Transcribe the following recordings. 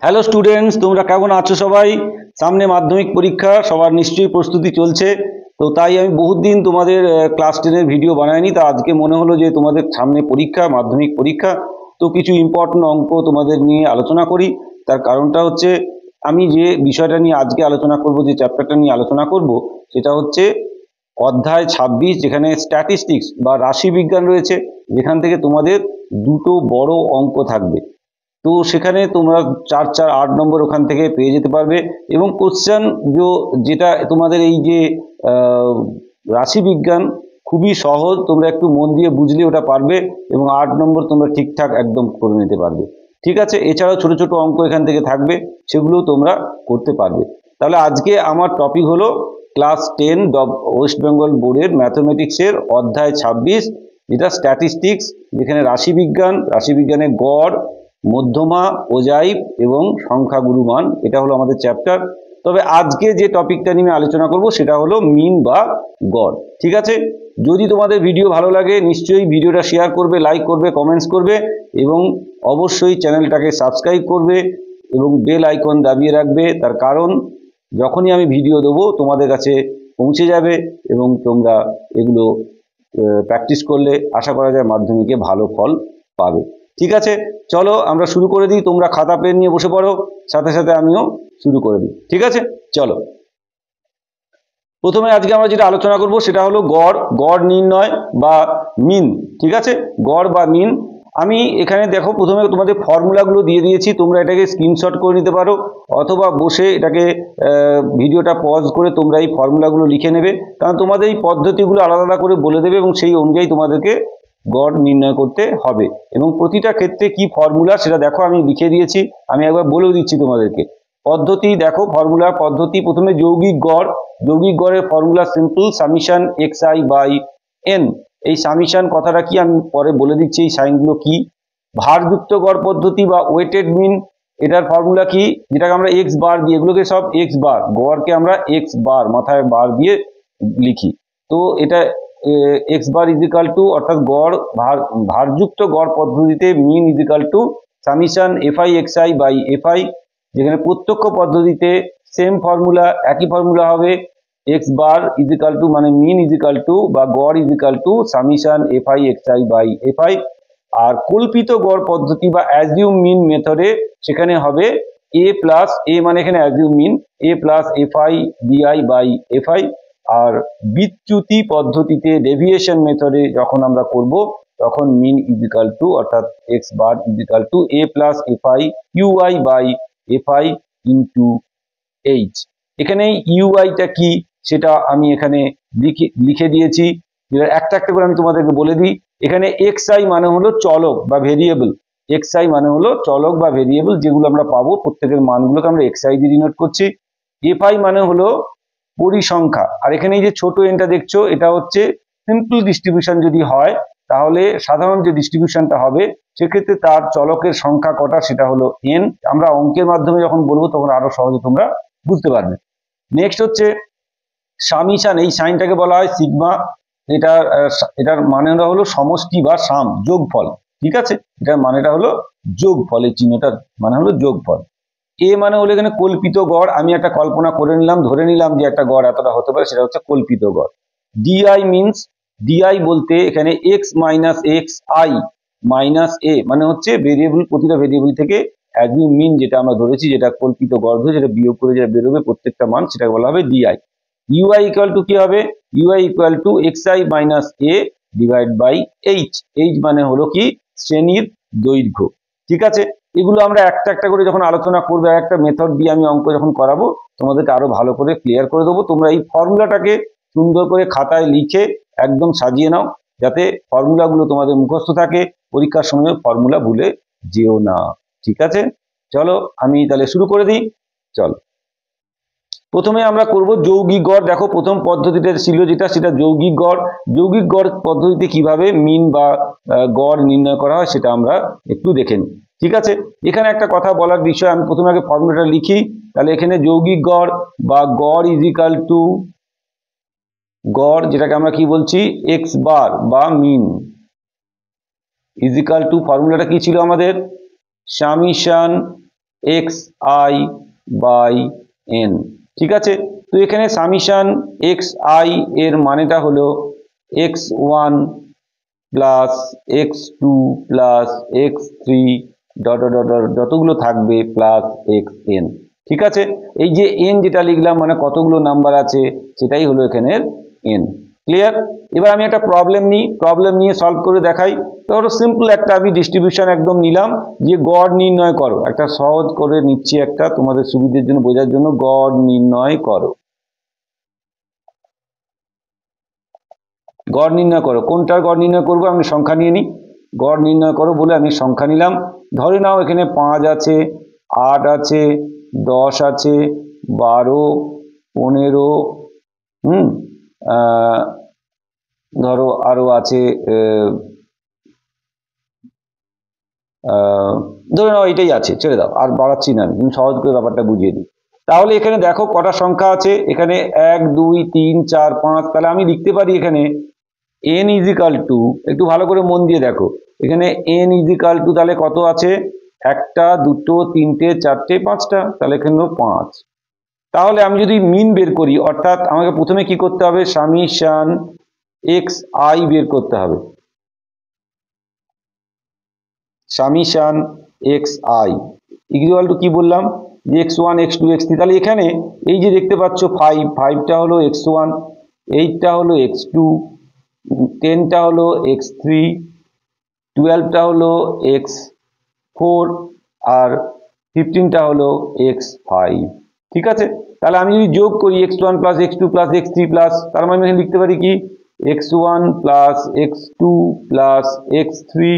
Hello students, তোমরা কেমন আছো? সবাই সামনে মাধ্যমিক পরীক্ষা, সবার নিশ্চয়ই প্রস্তুতি চলছে। তো তাই আমি বহুত দিন তোমাদের ক্লাস 10-এর ভিডিও বানাইনি। তা আজকে মনে হলো যে তোমাদের সামনে পরীক্ষা, মাধ্যমিক পরীক্ষা, তো কিছু ইম্পর্টেন্ট অঙ্ক তোমাদের নিয়ে আলোচনা করি। তার কারণটা হচ্ছে আমি যে বিষয়টা নিয়ে আজকে আলোচনা করব, যে চ্যাপ্টারটা নিয়ে আলোচনা করব, সেটা হচ্ছে অধ্যায় 26, যেখানে স্ট্যাটিস্টিক্স বা রাশিবিজ্ঞান রয়েছে, যেখান থেকে তোমাদের দুটো বড় অঙ্ক থাকবে। তো সেখানে তোমরা 4-4-8 নম্বর ওখান থেকে পেয়ে যেতে পারবে। এবং কোশ্চেন যেটা তোমাদের এই যে রাশিবিজ্ঞান খুবই সহজ, তোমরা একটু মন দিয়ে বুঝলে ওটা পারবে, এবং 8 নম্বর তোমরা ঠিকঠাক একদম করে নিতে পারবে। ঠিক আছে, এছাড়াও ছোট ছোট অঙ্ক এখান থেকে থাকবে, সেগুলোও তোমরা করতে পারবে। তাহলে আজকে আমার টপিক হলো ক্লাস 10 ওয়েস্ট বেঙ্গল বোর্ডের ম্যাথমেটিক্সের অধ্যায় 26, যেটা স্ট্যাটিস্টিক্স, যেখানে রাশিবিজ্ঞানের গড়, মধ্যমা, ওজাইভ এবং সংখ্যাগুরু মান, এটা হলো আমাদের চ্যাপ্টার। তবে আজকে যে টপিকটা নিয়ে আলোচনা করব সেটা হলো মিন বা গড়। ঠিক আছে, যদি তোমাদের ভিডিও ভালো লাগে নিশ্চয়ই ভিডিওটা শেয়ার করবে, লাইক করবে, কমেন্টস করবে, এবং অবশ্যই চ্যানেলটাকে সাবস্ক্রাইব করবে এবং বেল আইকন দাবিয়ে রাখবে। তার কারণ যখনই আমি ভিডিও দেবো তোমাদের কাছে পৌঁছে যাবে, এবং তোমরা এগুলো প্র্যাকটিস করলে আশা করা যায় মাধ্যমিকে ভালো ফল পাবে। ঠিক আছে, চলো আমরা শুরু করে দিই। তোমরা খাতা পেন নিয়ে বসে পড়ো, সাথে সাথে আমিও শুরু করে দিই। ঠিক আছে, চলো। প্রথমে আজকে আমরা যেটা আলোচনা করব সেটা হলো গড় নির্ণয় বা মিন। ঠিক আছে, গড় বা মিন। আমি এখানে দেখো প্রথমে তোমাদের ফর্মুলাগুলো দিয়ে দিয়েছি, তোমরা এটাকে স্ক্রিনশট করে নিতে পারো, অথবা বসে এটাকে ভিডিওটা পজ করে তোমরা এই ফর্মুলাগুলো লিখে নেবে, কারণ তোমাদের এই পদ্ধতিগুলো আলাদা আলাদা করে বলে দেবে, এবং সেই অনুযায়ী তোমাদেরকে গড় নির্ণয় করতে হবে। এবং প্রতিটা ক্ষেত্রে কি ফর্মুলা সেটা দেখো আমি লিখে দিয়েছি, আমি একবার বলেও দিচ্ছি তোমাদেরকে। পদ্ধতি দেখো, ফর্মুলা পদ্ধতি, প্রথমে যৌগিক গড়ের formula simple, summation x I by n. এই সামিশন কথাটা কি আমি পরে বলে দিচ্ছি, এই সাইনগুলো কি। ভারযুক্ত গড় পদ্ধতি বা ওয়েটেড মিন, এটার ফর্মুলা কি, যেটাকে আমরা এক্স বার দিয়ে, এগুলোকে সব এক্স বার, গড়কে আমরা এক্স বার মাথায় বার দিয়ে লিখি। তো এটা এক্স বার ইজিক্যাল টু, অর্থাৎ গড় ভারযুক্ত গড় পদ্ধতিতে mean equal to summation F I x I by F I. যেখানে প্রত্যক্ষ পদ্ধতিতে সেম ফর্মুলা, একই ফর্মুলা হবে, এক্স বার ইজিক্যাল টু মানে মিন ইজিক্যাল টু বা গড় equal to summation F I x I by F I. আর কল্পিত গড় পদ্ধতি বা অ্যাজিউম মিন মেথডে সেখানে হবে এ প্লাস এ, মানে এখানে assume mean, A plus F I DI by F I. আর বিচ্যুতি পদ্ধতিতে ডেভিয়েশন মেথডে যখন আমরা করব, তখন মিন ইজিক্যাল টু, অর্থাৎ X bar equal to A plus F I U I by F I into H. এখানে ইউআইটা কি সেটা আমি এখানে লিখে দিয়েছি, একটা একটা করে আমি তোমাদেরকে বলে দিই। এখানে এক্স আই মানে হলো চলক বা ভেরিয়েবল, এক্স আই মানে হলো চলক বা ভেরিয়েবল, যেগুলো আমরা পাবো প্রত্যেকের মানগুলোকে আমরা এক্স আই দিয়ে ডিনোট করছি। এফ আই মানে হলো পরিসংখ্যা, আর এখানে এই যে ছোট এনটা দেখছো, এটা হচ্ছে সিম্পল ডিস্ট্রিবিউশন যদি হয়, তাহলে সাধারণ যে ডিস্ট্রিবিউশনটা হবে সেক্ষেত্রে তার চলকের সংখ্যা কটা সেটা হলো এন। আমরা অঙ্কের মাধ্যমে যখন বলবো তখন আরো সহজে তোমরা বুঝতে পারবে। নেক্সট হচ্ছে সামিশন, এই সাইনটাকে বলা হয় সিগমা। এটার মানেটা হলো সমষ্টি বা সাম, যোগফল। ঠিক আছে, এটার মানেটা হলো যোগফল, এই চিহ্নটার মানে হলো যোগফল। এ মানে হলো এখানে কল্পিত গড়, আমি একটা কল্পনা করে নিলাম, ধরে নিলাম যে একটা গড় এতটা হতে পারে, সেটা হচ্ছে কল্পিত গড়। ডিআই মিনস, ডিআই বলতে এখানে X minus X I minus A, মানে হচ্ছে ভেরিয়েবল, প্রতিটা ভেরিয়েবল থেকে অ্যাজিউম মিন যেটা আমরা ধরেছি, যেটা কল্পিত গড় ধরে যেটা বিয়োগ করে যেটা বেরোবে প্রত্যেকটা মান, সেটাকে বলা হবে ডিআই। ইউআই ইকুয়াল টু কি হবে, u i equal to x I minus a divide by h. H মানে হলো কি শ্রেণীর দৈর্ঘ্য। ঠিক আছে, এগুলো আমরা একটা একটা করে যখন আলোচনা করবো, একটা মেথড দিয়ে আমি অঙ্ক যখন করাবো তোমাদেরকে আরো ভালো করে ক্লিয়ার করে দেবো। তোমরা এই ফর্মুলাটাকে সুন্দর করে খাতায় লিখে একদম সাজিয়ে নাও, যাতে ফর্মুলাগুলো তোমাদের মুখস্থ থাকে, পরীক্ষার সময় ফর্মুলা ভুলে যেও না। ঠিক আছে, চলো আমি তাহলে শুরু করে দিই। চলো, প্রথমে আমরা করব যৌগিক গড়। দেখো প্রথম পদ্ধতিটা ছিল যেটা, সেটা যৌগিক গড়। যৌগিক গড় পদ্ধতিতে কিভাবে মিন বা গড় নির্ণয় করা হয় সেটা আমরা একটু দেখে নিই। ঠিক আছে, এখানে একটা কথা বলার বিষয়, আমি প্রথমে আগে ফর্মুলাটা লিখি। তাহলে এখানে যৌগিক গড় বা গড় ইজিক্যাল টু, গড় যেটাকে আমরা কি বলছি এক্স বার বা মিন, ইজিক্যাল টু, ফর্মুলাটা কি ছিল আমাদের, summation x I by n. ঠিক আছে, তো এখানে সামিশন এক্স আই এর মানেটা হলো x one plus x two plus x three dot dot dot যতগুলো থাকবে প্লাস এক্স এন। ঠিক আছে, এই যে এন যেটা লিখলাম মানে কতগুলো নাম্বার আছে সেটাই হলো এখানের এন। ক্লিয়ার? এবার আমি একটা প্রবলেম নিই, প্রবলেম নিয়ে সলভ করে দেখাই। ধরো সিম্পল একটা আমি ডিস্ট্রিবিউশন একদম নিলাম যে গড় নির্ণয় করো, একটা সহজ করে নিচ্ছি একটা তোমাদের সুবিধার জন্য বোঝার জন্য, গড় নির্ণয় করো। গড় নির্ণয় করো, কোনটার গড় নির্ণয় করবো? আমি সংখ্যা নিয়ে নিই। গড় নির্ণয় করো বলে আমি সংখ্যা নিলাম। ধরে নাও এখানে 5 আছে, 8 আছে, 10 আছে, 12, 15, ধরো আরো আছে, ধরে নাও এটাই আছে, ছেড়ে দাও, আর বাড়াচ্ছি না, আমি সহজ করে ব্যাপারটা বুঝিয়ে দিই। তাহলে এখানে দেখো কটা সংখ্যা আছে, এখানে 1 2 3 4 5। তাহলে আমি লিখতে পারি এখানে n ইজিক্যাল টু, একটু ভালো করে মন দিয়ে দেখো, এখানে n ইজিক্যাল টু তাহলে কত আছে? 1 2 3 4 5টা, তাহলে এখানে 5। তাহলে আমি যদি মিন বের করি, অর্থাৎ আমাকে প্রথমে কি করতে হবে? সামিশন এক্স আই বের করতে হবে। Summation x i equal to কি বললাম? যে x one x two x three. তাহলে এখানে এই যে দেখতে পাচ্ছ 5, 5টা হলো এক্স ওয়ান, 8টা হলো এক্স টু, 10টা হলো এক্স থ্রি, 12টা হলো এক্স ফোর, আর 15টা হলো এক্স ফাইভ। ঠিক আছে, তাহলে আমি যদি যোগ করি x one plus x two plus x three plus, তার মানে আমি লিখতে পারি কি? X one plus x two plus x three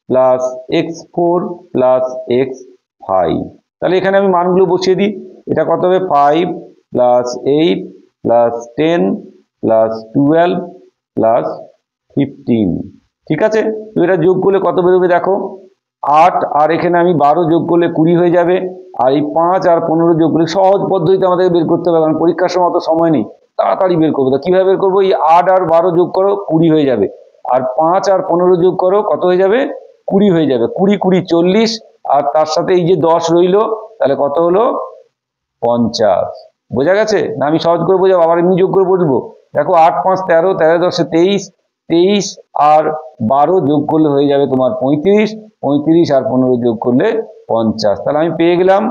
plus x four plus x five. তাহলে এখানে আমি মানগুলো বসিয়ে দিই। এটা কত হবে? 5 প্লাস 8 প্লাস 10 প্লাস 12 প্লাস 15। ঠিক আছে, তো এটা যোগ করলে কত বেরোবে দেখো? 8, আর এখানে আমি 12 যোগ করলে 20 হয়ে যাবে। আর এই 5 আর 15 যোগ করলে, সহজ পদ্ধতিতে আমাদের বের করতে হবে, কারণ পরীক্ষার সময় অত সময় নেই, তাড়াতাড়ি বের করবো। তো কীভাবে বের করবো? এই 8 আর 12 যোগ করো, 20 হয়ে যাবে। আর 5 আর 15 যোগ করো, কত হয়ে যাবে? 20 হয়ে যাবে। 20 20 40, আর তার সাথে এই যে 10 রইলো, তাহলে কত হলো? 50। বোঝা গেছে না? আমি সহজ করে বোঝাবো, আবার এমনি যোগ করে বলবো। দেখো 8 5 13, 13 10 23, 23 আর 12 যোগ করলে হয়ে যাবে তোমার 35, 35 আর 15 যোগ করলে 50। তাহলে আমি পেয়ে গেলাম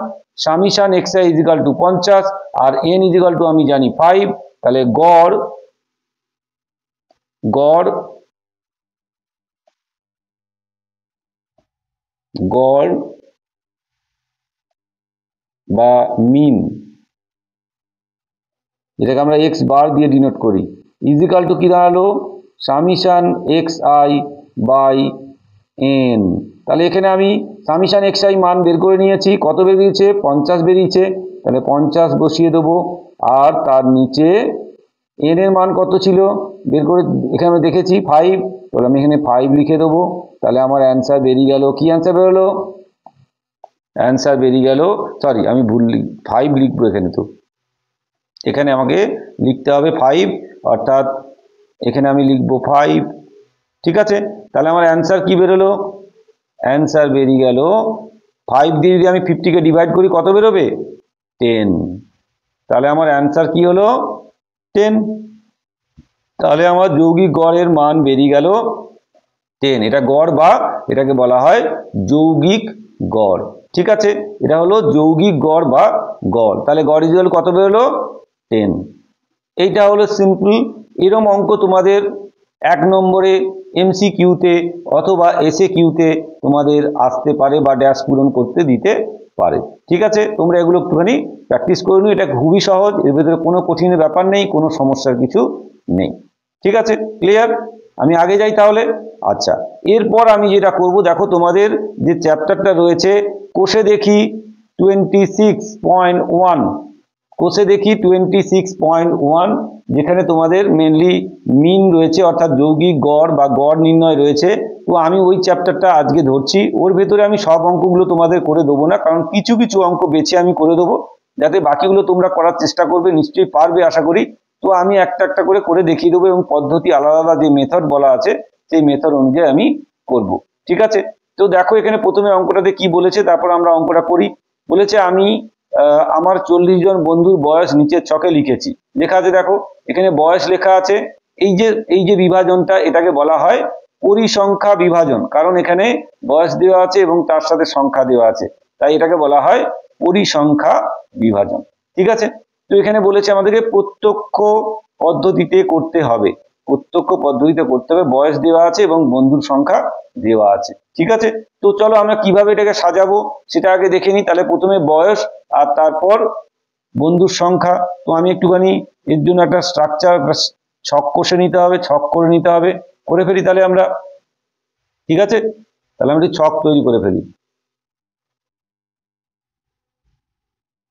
summation x i equal to 50 আর এন ইজিক্যাল টু আমি জানি 5। তাহলে গড় গড় গড় বা মিন, যেটাকে আমরা এক্স বার দিয়ে ডিনোট করি, ইজিক্যাল টু কি দাঁড়ালো? Summation x I by n. তাহলে এখানে আমি সামিশন এক্স আই মান বের করে নিয়েছি। কত বেরিয়েছে? 50 বেরিয়েছে। তাহলে 50 বসিয়ে দেবো, আর তার নিচে এন এর মান কত ছিল বের করে এখানে আমি দেখেছি 5, তাহলে আমি এখানে 5 লিখে দেবো। তাহলে আমার অ্যান্সার বেরিয়ে গেল। কি অ্যান্সার বেরোলো? অ্যান্সার বেরিয়ে গেল, সরি আমি ভুল 5 লিখবো এখানে, তো এখানে আমাকে লিখতে হবে 5, অর্থাৎ এখানে আমি লিখবো 5। ঠিক আছে, তাহলে আমার অ্যান্সার কি বেরোলো? অ্যান্সার বেরিয়ে গেল 5 দিয়ে যদি আমি 50কে ডিভাইড করি, কত বেরোবে? 10। তাহলে আমার অ্যান্সার কি হলো? 10। তাহলে আমার যৌগিক গড়ের মান বেরিয়ে গেল 10। এটা গড়, বা এটাকে বলা হয় যৌগিক গড়। ঠিক আছে, এটা হলো যৌগিক গড় বা গড়। তাহলে গড় ইকুয়াল কত বেরোলো? 10। এইটা হলো সিম্পল। এরম অঙ্ক তোমাদের 1 নম্বরে MCQতে অথবা SAQতে তোমাদের আসতে পারে, বা ড্যাশ পূরণ করতে দিতে পারে। ঠিক আছে, তোমরা এগুলো একটুখানি প্র্যাকটিস করে নিও। এটা খুবই সহজ, এর ভেতরে কোনো কঠিন ব্যাপার নেই, কোনো সমস্যার কিছু নেই। ঠিক আছে, ক্লিয়ার? আমি আগে যাই তাহলে। আচ্ছা, এরপর আমি যেটা করব, দেখো তোমাদের যে চ্যাপ্টারটা রয়েছে কোষে দেখি 26.1, কোষে দেখি 26.1, যেখানে তোমাদের মেনলি মিন রয়েছে, অর্থাৎ যৌগিক গড় বা গড় নির্ণয় রয়েছে। তো আমি ওই চ্যাপ্টারটা আজকে ধরছি। ওর ভেতরে আমি সব অঙ্কগুলো তোমাদের করে দেবো না, কারণ কিছু কিছু অঙ্ক বেছে আমি করে দেবো, যাতে বাকিগুলো তোমরা করার চেষ্টা করবে, নিশ্চয়ই পারবে আশা করি। তো আমি একটা একটা করে দেখিয়ে দেবো, এবং পদ্ধতি আলাদা আলাদা যে মেথড বলা আছে সেই মেথড অনুযায়ী আমি করব। ঠিক আছে, তো দেখো এখানে প্রথমে অঙ্কটাতে কি বলেছে, তারপর আমরা অঙ্কটা করি। বলেছে আমি আমার 40 জন বন্ধুর বয়স নিচের ছকে লিখেছি, লেখা আছে দেখো এখানে বয়স লেখা আছে। এই যে বিভাজনটা এটাকে বলা হয় পরিসংখ্যা বিভাজন, কারণ এখানে বয়স দেওয়া আছে এবং তার সাথে সংখ্যা দেওয়া আছে, তাই এটাকে বলা হয় পরিসংখ্যা বিভাজন। ঠিক আছে, তো এখানে বলেছে আমাদেরকে প্রত্যক্ষ পদ্ধতিতে করতে হবে, প্রত্যক্ষ পদ্ধতিতে করতে হবে, বয়স দেওয়া আছে এবং বন্ধুর সংখ্যা দেওয়া আছে। ঠিক আছে, তো চলো আমরা কিভাবে এটাকে সাজাবো সেটা আগে দেখে নিই। তাহলে প্রথমে বয়স আর তারপর বন্ধুর সংখ্যা। তো আমি একটুখানি এর জন্য একটা স্ট্রাকচার ছক কষে নিতে হবে, ছক করে নিতে হবে, করে ফেলি তাহলে আমরা। ঠিক আছে, তাহলে আমরা ছক তৈরি করে ফেলি,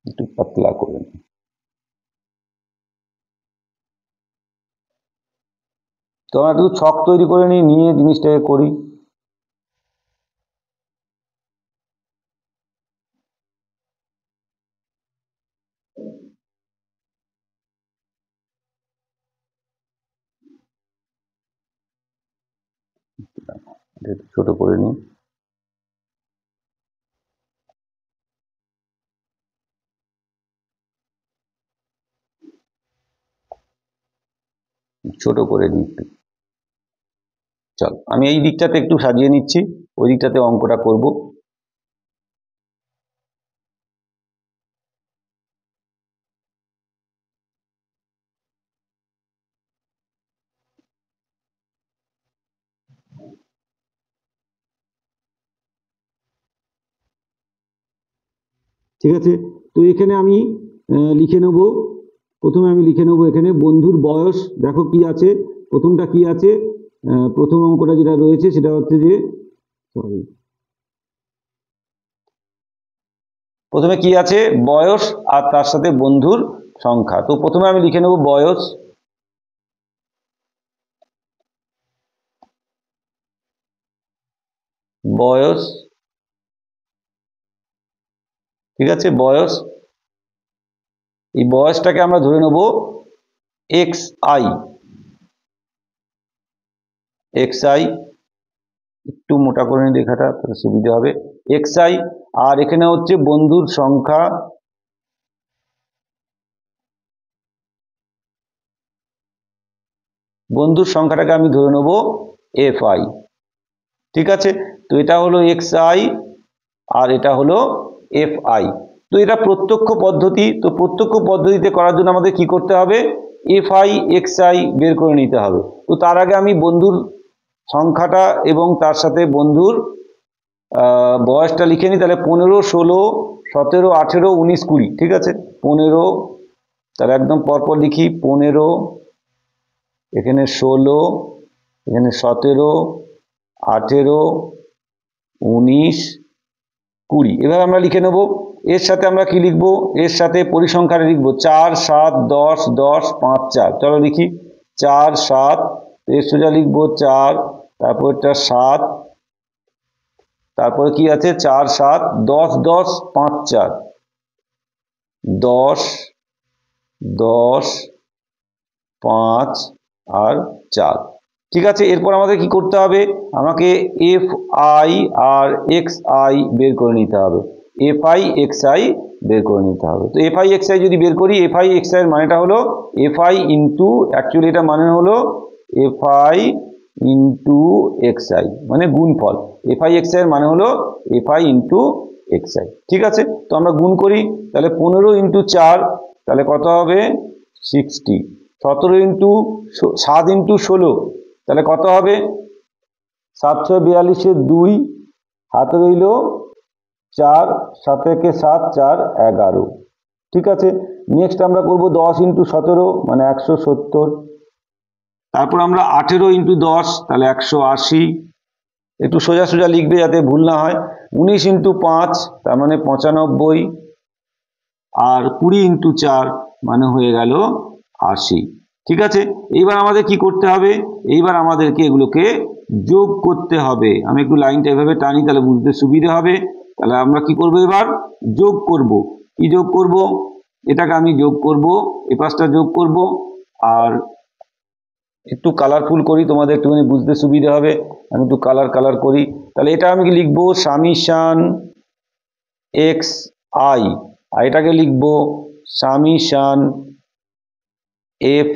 একটু পাতলা করে। তো আমরা একটু ছক তৈরি করে নিয়ে জিনিসটাকে করি। ছোট করে নিই। ছোট করে দিই একটু। চল আমি এই দিকটাতে একটু সাজিয়ে নিচ্ছি, ওই দিকটাতে অঙ্কটা করব। ঠিক আছে, তো এখানে আমি লিখে নেব, প্রথমে আমি লিখে নেব এখানে বন্ধুর বয়স। দেখো কি আছে, প্রথমটা কি আছে, প্রথম অঙ্কটা যেটা রয়েছে সেটা হচ্ছে যে, সরি, প্রথমে কি আছে বয়স আর তার সাথে বন্ধুর সংখ্যা। তো প্রথমে আমি লিখে নেব বয়স, বয়স। ঠিক আছে, বয়স, এই বয়সটাকে আমরা ধরে নেব এক্স আই, এক্স আই, একটু মোটা করে নিই লেখাটা তাহলে সুবিধা হবে, এক্স আই। আর এখানে হচ্ছে বন্ধুর সংখ্যা, বন্ধুর সংখ্যাটাকে আমি ধরে নেব এফ আই। ঠিক আছে, তো এটা হলো এক্স আই আর এটা হলো এফ আই। তো এটা প্রত্যক্ষ পদ্ধতি, তো প্রত্যক্ষ পদ্ধতিতে করার জন্য আমাদের কি করতে হবে, এফ আই এক্স আই বের করে নিতে হবে। তো তার আগে আমি বন্ধুর সংখ্যাটা এবং তার সাথে বন্ধুর বয়সটা লিখে নিই। তাহলে 15, 16, 17, 18, 19, 20। ঠিক আছে, 15, তাহলে একদম পরপর লিখি, 15, এখানে 16, এখানে 17, 18, 19, 20, এভাবে আমরা লিখে নেব। এর সাথে আমরা কি লিখবো, এর সাথে পরিসংখ্যাটা লিখবো 4, 7, 10, 10, 5, 4। চলো লিখি 4, 7, এর সোজা লিখবো 4, তারপর এটা 7, তারপরে কি আছে 4, 7, 10, 10, 5, 4, 10, 10, 5 আর 4। ঠিক আছে, এরপর আমাদের কি করতে হবে, আমাকে এফ আই আর এক্স আই বের করে নিতে হবে, এফ আই এক্স আই বের করে নিতে হবে। তো এফ আই এক্স আই যদি বের করি, এফ আই এক্স আই এর মানেটা হলো এফ আই ইন্টু, অ্যাকচুয়ালি এটা মানে হলো F I into x I, মানে গুণফল। এফ আই এক্স আই এর মানে হলো F I into x I. ঠিক আছে, তো আমরা গুণ করি, তাহলে 15 ইন্টু 4, তাহলে কত হবে 60, 17 ইন্টু 7 ইন্টু 16, তাহলে কত হবে 742 2, হাতে রইল 4, 7 একে 7, 4, 11। ঠিক আছে, নেক্সট আমরা করব 10 ইন্টু 17, মানে 170, তারপর আমরা 18 ইন্টু 10, তাহলে 180, একটু সোজা সোজা লিখবে যাতে ভুল না হয়। 19 ইন্টু 5, তার মানে 95, আর 20 ইন্টু 4, মানে হয়ে গেল 80। ঠিক আছে, এইবার আমাদের কি করতে হবে, এইবার আমাদেরকে এগুলোকে যোগ করতে হবে। আমি একটু লাইনটা এভাবে টানি তাহলে বুঝতে সুবিধা হবে। তাহলে আমরা কি করব, এবার যোগ করব। কি যোগ করব, এটাকে আমি যোগ করব, এই পাশটা যোগ করব, আর একটু কালারফুল করি তোমাদের একটুখানি বুঝতে সুবিধা হবে, আমি একটু কালার করি। তাহলে এটা আমি লিখবো সামিশান এক্স আই, আর এটাকে লিখবো সামিশন এফ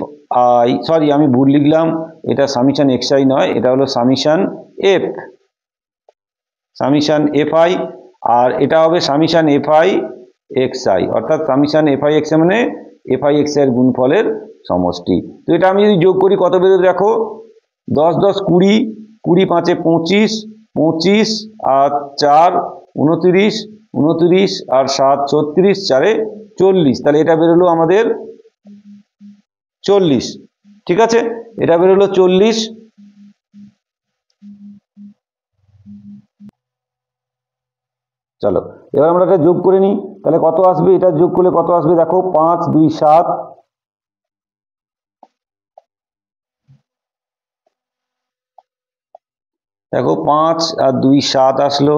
আই, সরি আমি ভুল লিখলাম, এটা সামিশন এক্স আই নয়, এটা হলো সামিশন এফ আই, আর এটা হবে summation F I x I, অর্থাৎ সামিশন এফ আই এক্স মানে এফ আই এক্স এর গুণফলের সমষ্টি। তো এটা আমি যদি যোগ করি কত বেরোবে দেখো, 10 10 20, 20 5 25, 25 আর 4 29, 29 আর 7 36, 4 40, তাহলে এটা বেরোলো আমাদের 40। ঠিক আছে, এটা বেরোলো 40। চলো এবার আমরা এটা যোগ করে নিই, তাহলে কত আসবে, এটা যোগ করলে কত আসবে দেখো, 5 2 7, দেখো 5 আর 2 7 আসলো,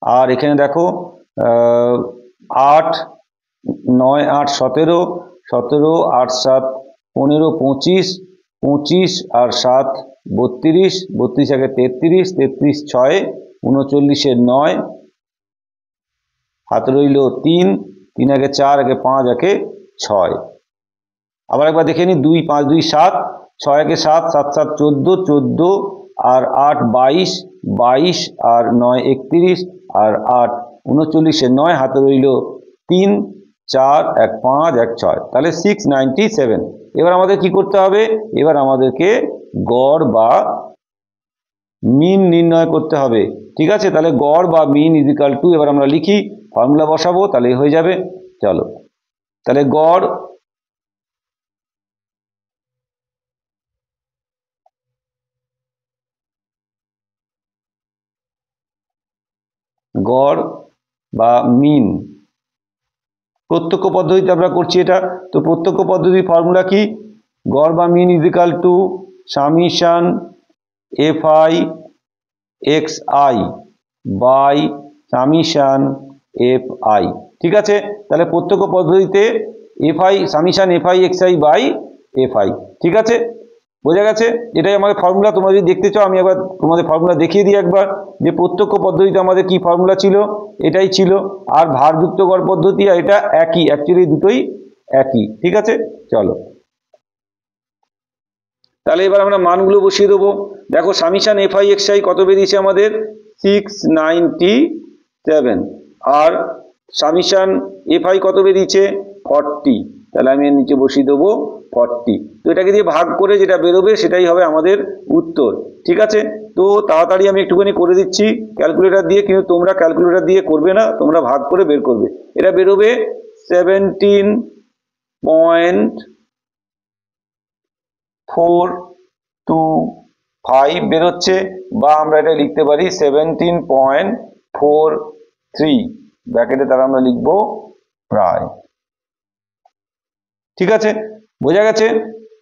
আর এখানে দেখো 8 9 8 17, 17 8 7 15 25, 25 আর 7 32, 32 একে 33, 33 6 39 9, হাতে রইল 3, 3 একে 4 একে 5 একে 6। আবার একবার দেখে নিই, 2 5 2 7, 6 একে 7 7 7 14, 14 আর 8 22, 22 আর 9 31 আর 8 39 9, হাতে রইল 3 4 1 5 1 6, তাহলে 697। এবার আমাদের কি করতে হবে, এবার আমাদেরকে গড় বা মিন নির্ণয় করতে হবে। ঠিক আছে, তাহলে গড় বা মিন ইজিক্যাল টু, এবার আমরা লিখি, ফর্মুলা বসাবো, তাহলে হয়ে যাবে। চলো তাহলে গড় বা মিন, প্রত্যক্ষ পদ্ধতিতে আমরা করছি এটা। তো প্রত্যক্ষ পদ্ধতির ফর্মুলা কি, গড় বা mean equal to summation F I x I by summation F I. ঠিক আছে, তাহলে প্রত্যক্ষ পদ্ধতিতে F I summation F I x I by F I. ঠিক আছে, বোঝা গেছে, এটাই আমাদের ফর্মুলা। তোমরা যদি দেখতে চাও আমি একবার তোমাদের ফর্মুলা দেখিয়ে দিই একবার, যে প্রত্যক্ষ পদ্ধতিতে আমাদের কি ফর্মুলা ছিল, এটাই ছিল, আর ভারযুক্ত গড় পদ্ধতি আর এটা একই, অ্যাকচুয়ালি দুটোই একই। ঠিক আছে, চলো তাহলে এবার আমরা মানগুলো বসিয়ে দেবো। দেখো summation F I x I কত বেরিয়েছে আমাদের, 697, আর সামিশন এফ আই কত বেরিয়েছে 40, তাহলে আমি এর নিচে বসিয়ে দেবো 40। তো এটাকে দিয়ে ভাগ করে যেটা বেরোবে সেটাই হবে আমাদের উত্তর। ঠিক আছে, তো তাড়াতাড়ি আমি একটুখানি করে দিচ্ছি ক্যালকুলেটর দিয়ে, কিন্তু তোমরা ক্যালকুলেটর দিয়ে করবে না, তোমরা ভাগ করে বের করবে। এটা বেরোবে 17.425 বেরোচ্ছে, বা আমরা এটা লিখতে পারি 17.43, ব্র্যাকেটে তারা আমরা লিখবো প্রায়। ঠিক আছে, বোঝা গেছে,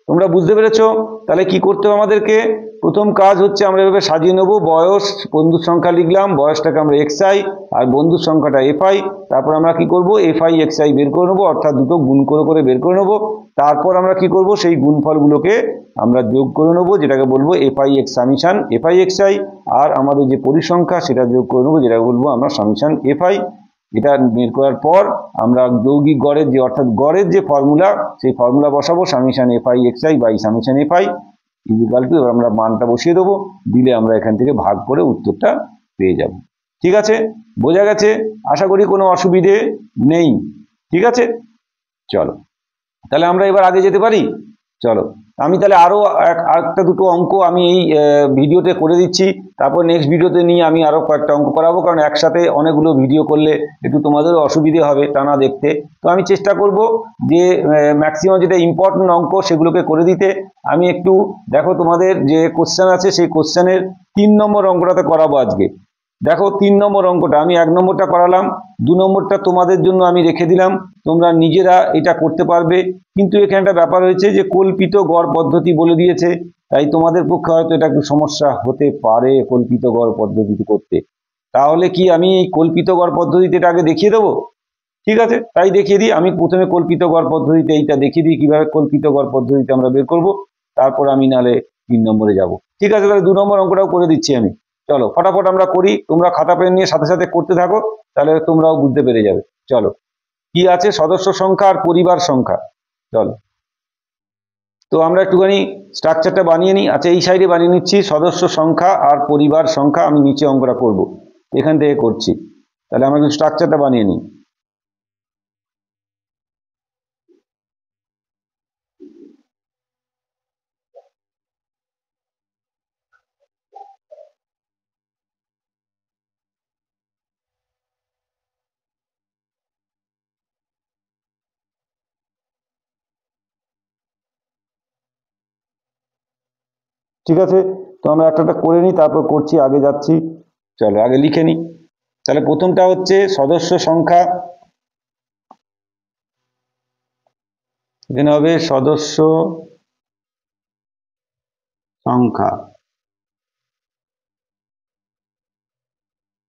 তোমরা বুঝতে পেরেছো। তাহলে কি করতে হবে আমাদেরকে, প্রথম কাজ হচ্ছে আমরা এভাবে সাজিয়ে নেবো, বয়স বন্ধুর সংখ্যা লিখলাম, বয়সটাকে আমরা এক্স আই আর বন্ধুর সংখ্যাটা এফ আই, তারপর আমরা কি করব এফ আই এক্স আই বের করে নেবো, অর্থাৎ দুটো গুণ করে করে বের করে নেবো। তারপর আমরা কি করব, সেই গুণফলগুলোকে আমরা যোগ করে নেবো, যেটাকে বলবো F I X summation F I x I, আর আমাদের যে পরিসংখ্যা সেটা যোগ করে নেবো, যেটাকে বলবো আমরা সামিশন এফ আই। এটা বের করার পর আমরা যৌগিক গড়ের যে, অর্থাৎ গড়ের যে ফর্মুলা, সেই ফর্মুলা বসাবো, summation F I x I by summation F i equal to, এবার আমরা মানটা বসিয়ে দেবো, দিলে আমরা এখান থেকে ভাগ করে উত্তরটা পেয়ে যাব। ঠিক আছে, বোঝা গেছে, আশা করি কোনো অসুবিধে নেই। ঠিক আছে, চলো তাহলে আমরা এবার আগে যেতে পারি। চলো আমি তাহলে আরও একটা দুটো অঙ্ক আমি এই ভিডিওতে করে দিচ্ছি, তারপর নেক্সট ভিডিওতে নিয়ে আমি আরও কয়েকটা অঙ্ক করাবো, কারণ একসাথে অনেকগুলো ভিডিও করলে একটু তোমাদেরও অসুবিধে হবে টানা দেখতে। তো আমি চেষ্টা করব যে ম্যাক্সিমাম যেটা ইম্পর্টেন্ট অঙ্ক সেগুলোকে করে দিতে। আমি একটু দেখো তোমাদের যে কোশ্চেন আছে সেই কোশ্চেনের 3 নম্বর অঙ্কটাতে করাবো আজকে। দেখো 3 নম্বর অঙ্কটা আমি 1 নম্বরটা করালাম, 2 নম্বরটা তোমাদের জন্য আমি রেখে দিলাম, তোমরা নিজেরা এটা করতে পারবে। কিন্তু এখানে একটা ব্যাপার হয়েছে যে কল্পিত গড় পদ্ধতি বলে দিয়েছে, তাই তোমাদের পক্ষে হয়তো এটা একটু সমস্যা হতে পারে কল্পিত গড় পদ্ধতিতে করতে। তাহলে কি আমি এই কল্পিত গড় পদ্ধতিতে এটা আগে দেখিয়ে দেবো? ঠিক আছে, তাই দেখিয়ে দিই। আমি প্রথমে কল্পিত গড় পদ্ধতিতে এইটা দেখিয়ে দিই কিভাবে কল্পিত গড় পদ্ধতিতে আমরা বের করব, তারপর আমি নাহলে 3 নম্বরে যাব। ঠিক আছে, তাহলে 2 নম্বর অঙ্কটাও করে দিচ্ছি আমি। চলো ফটাফট আমরা করি, তোমরা খাতা পেন নিয়ে সাথে সাথে করতে থাকো, তাহলে তোমরাও বুঝতে পেরে যাবে। চলো কি আছে, সদস্য সংখ্যা আর পরিবার সংখ্যা। চলো তো আমরা একটুখানি স্ট্রাকচারটা বানিয়ে নিই। আচ্ছা এই সাইডে বানিয়ে নিচ্ছি সদস্য সংখ্যা আর পরিবার সংখ্যা, আমি নিচে অঙ্কটা করব, এখান থেকে করছি। তাহলে আমরা একটু স্ট্রাকচারটা বানিয়ে নিই। ঠিক আছে, তো আমরা একটা একটা করে নিই, তারপর করছি, আগে যাচ্ছি। চলো আগে লিখে নিই। তাহলে প্রথমটা হচ্ছে সদস্য সংখ্যা, এখানে হবে সদস্য সংখ্যা,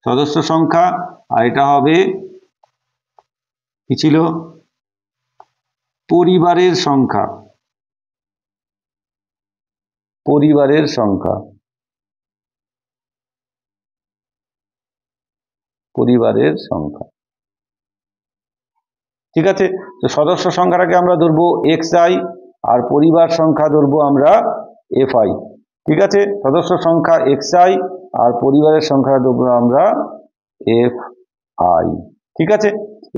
সদস্য সংখ্যা। আর এটা হবে কি ছিল, পরিবারের সংখ্যা, পরিবারের সংখ্যা, পরিবারের সংখ্যা। ঠিক আছে, তো সদস্য সংখ্যাটাকে আমরা ধরবো xi, আর পরিবার সংখ্যা ধরবো আমরা fi। ঠিক আছে, সদস্য সংখ্যা xi আর পরিবারের সংখ্যা ধরবো আমরা fi। ঠিক আছে,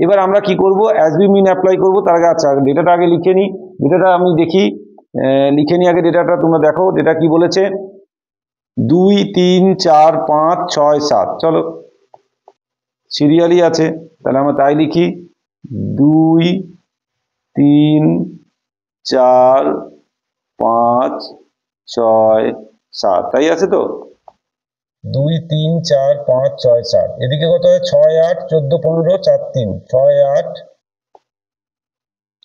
এবার আমরা কি করব, অ্যাজ বি মিন অ্যাপ্লাই করবো। তার আগে আচ্ছা ডেটাটা আগে লিখে নিই, ডেটাটা আমি দেখি, লিখে নিই আগে ডেটাটা, তোমরা দেখো ডেটা কি বলেছে, 2 3 4 5 6 7। চলো সিরিয়ালি আছে, তাহলে আমরা তাই লিখি, 2 3 4 5 6 7, তাই আছে তো, 2 3 4 5 6 7। এদিকে কত হয়, 6 8 14 15 4 3, 6 8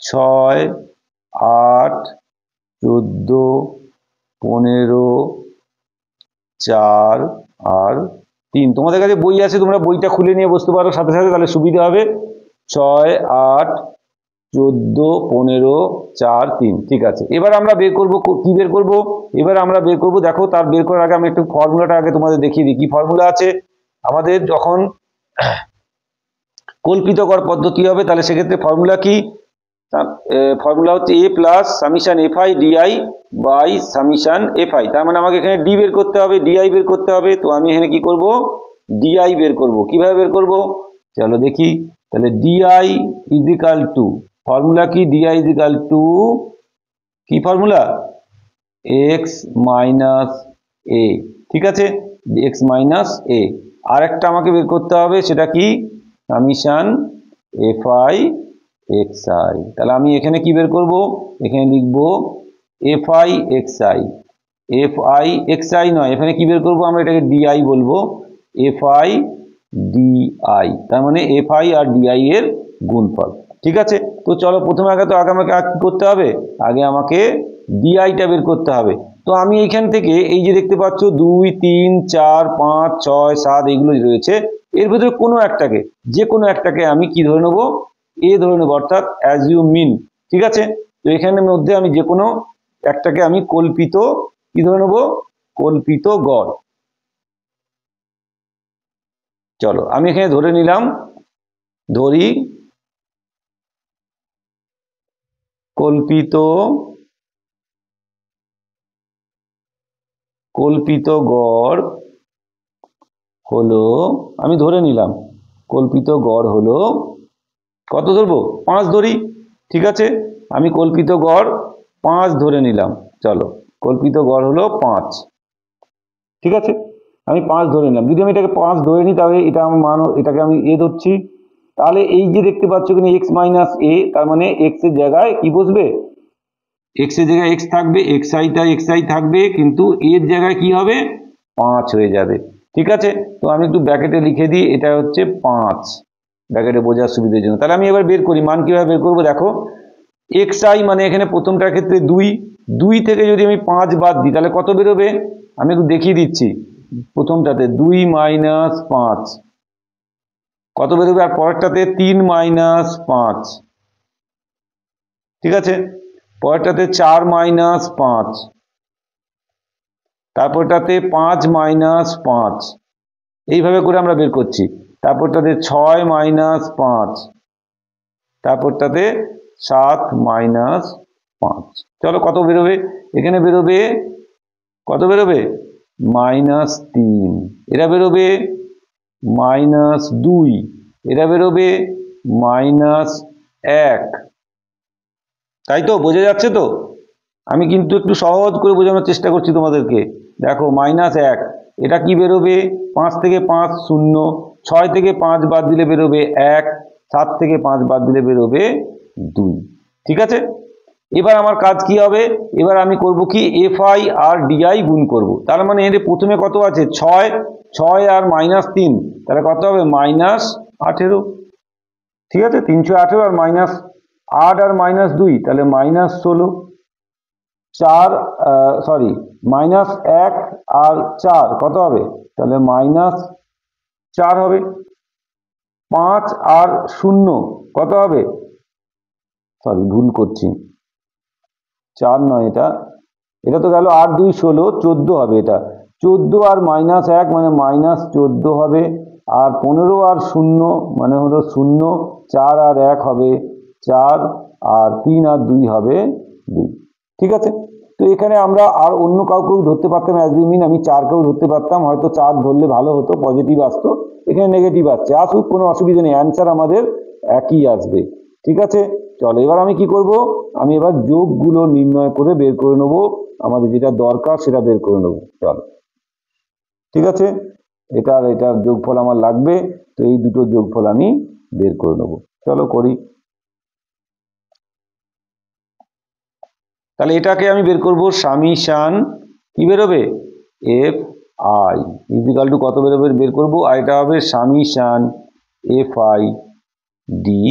6 8 14 15 4 আর 3। তোমাদের কাছে বই আছে, তোমরা বইটা খুলে নিয়ে বসতে পারো সাথে সাথে, তাহলে সুবিধা হবে। 6 8 14 15 4 3। ঠিক আছে, এবার আমরা বের করব, কি বের করব, এবার আমরা বের করব, দেখো তার বের করার আগে আমি একটু ফর্মুলাটা আগে তোমাদের দেখিয়ে দিই। কি ফর্মুলা আছে আমাদের, যখন কল্পিতকর পদ্ধতি হবে তাহলে সেক্ষেত্রে ফর্মুলা কি, ফর্মুলা হচ্ছে a plus summation fi di by summation fi। তার মানে আমাকে এখানে ডি বের করতে হবে, ডিআই বের করতে হবে। তো আমি এখানে কি করব, ডিআই বের করব। কিভাবে বের করব, চলো দেখি। তাহলে d i is equal to, formula কি, ডিআই ইজ ইকাল টু, কি ফর্মুলা, এক্স মাইনাস এ। ঠিক আছে, এক্স মাইনাস এ। আর একটা আমাকে বের করতে হবে, সেটা কি, সামিশন fi xi। তাহলে আমি এখানে কি বের করব, এখানে লিখব fi xi, fi xi নয়, এখানে কি বের করব আমরা, এটাকে di বলবো, fi di। তার মানে fi আর di এর গুণফল। ঠিক আছে, তো চলো প্রথমে আগে আমাকে কি করতে হবে, আগে আমাকে diটা বের করতে হবে। তো আমি এইখান থেকে এই যে দেখতে পাচ্ছ 2 3 4 5 6 7 এইগুলো রয়েছে, এর ভিতরে কোনো একটাকে, যে কোনো একটাকে আমি কি ধরে নেবো, এ ধরে নেবো, অর্থাৎ অ্যাজ ইউ মিন। ঠিক আছে, তো এখানের মধ্যে আমি যে কোনো একটাকে আমি কল্পিত কি ধরে নেবো, কল্পিত গড়। চলো আমি এখানে ধরে নিলাম, ধরি কল্পিত গড় হলো, আমি ধরে নিলাম কল্পিত গড় হলো, কত ধরবো, 5 ধরি। ঠিক আছে, আমি কল্পিত গড় 5 ধরে নিলাম। চলো কল্পিত গড় হলো 5। ঠিক আছে, আমি 5 ধরে নিলাম। যদি আমি এটাকে 5 ধরে নিই, তাহলে এটা আমার মান, এটাকে আমি এ ধরছি। তাহলে এই যে দেখতে পাচ্ছ কিনা এক্স মাইনাস এ, তার মানে এক্স এর জায়গায় কি বসবে, এক্স এর জায়গায় এক্স থাকবে, এক্সআই থাকবে, কিন্তু এর জায়গায় কি হবে, 5 হয়ে যাবে। ঠিক আছে, তো আমি একটু ব্র্যাকেটে লিখে দিই, এটা হচ্ছে 5, ব্র্যাকেটে বোঝার সুবিধার জন্য। তাহলে আমি এবার বের করি, মান কিভাবে বের করবো, দেখো xi মানে এখানে প্রথমটার ক্ষেত্রে 2, 2 থেকে যদি আমি 5 বাদ দিই তাহলে কত বেরোবে, আমি একটু দেখিয়ে দিচ্ছি। প্রথমটাতে 2 মাইনাস 5 কত বেরোবে, আর পরেরটাতে 3 মাইনাস 5। ঠিক আছে, পরেরটাতে 4 মাইনাস 5, তারপরটাতে 5 মাইনাস 5, এইভাবে করে আমরা বের করছি। তারপরটাতে 6 মাইনাস 5, তারপরটাতে 7 মাইনাস 5। চলো কত বেরোবে? এখানে বেরোবে কত বেরোবে? -3। এটা বেরোবে -2। এটা বেরোবে -1। তাই তো? বোঝা যাচ্ছে তো? আমি কিন্তু একটু সহজ করে বোঝানোর চেষ্টা করছি তোমাদেরকে। দেখো -1, এটা কি বেরোবে? 5 থেকে 5 0, 6 থেকে 5 বাদ দিলে বেরোবে 1, 7 থেকে 5 বাদ দিলে বেরোবে 2। ঠিক আছে, এবার আমার কাজ কি হবে? এবার আমি করব কি, fi আর di গুণ করব। তার মানে এর প্রথমে কত আছে? 6, 6 আর -3, তাহলে কত হবে? -18। ঠিক আছে, 318 আর -8 আর -2, তাহলে -16। 4 সরি -1 আর 4 কত হবে? তাহলে -4 হবে। 5 আর 0 কত হবে? সরি ভুল করছি, 4 নয়, এটা তো গেল 8 2 16, 14 হবে। এটা 14 আর -1 মানে -14 হবে। আর 15 আর 0 মানে হলো 0, 4 আর 1 হবে 4, আর 3 আর 2 হবে 2। ঠিক আছে, তো এখানে আমরা আর অন্য কাউকেও ধরতে পারতাম, অ্যাজিউমিং আমি 4কেও ধরতে পারতাম, হয়তো 4 ধরলে ভালো হতো, পজিটিভ আসতো। এখানে নেগেটিভ আসছে, আসুক, কোনো অসুবিধা নেই, অ্যান্সার আমাদের একই আসবে। ঠিক আছে, চলো এবার আমি কি করব, আমি এবার যোগগুলো নির্ণয় করে বের করে নেব, আমাদের যেটা দরকার সেটা বের করে নেব। চলো, ঠিক আছে, এটার যোগফল আমার লাগবে, তো এই দুটো যোগফল আমি বের করে নেব। চলো করি। তাহলে এটাকে আমি বের করব, সামিশান কি বেরোবে? এফ আই ইকুয়াল টু কত বেরোবে বের করব, আর এটা হবে সামিশান এফ আই ডি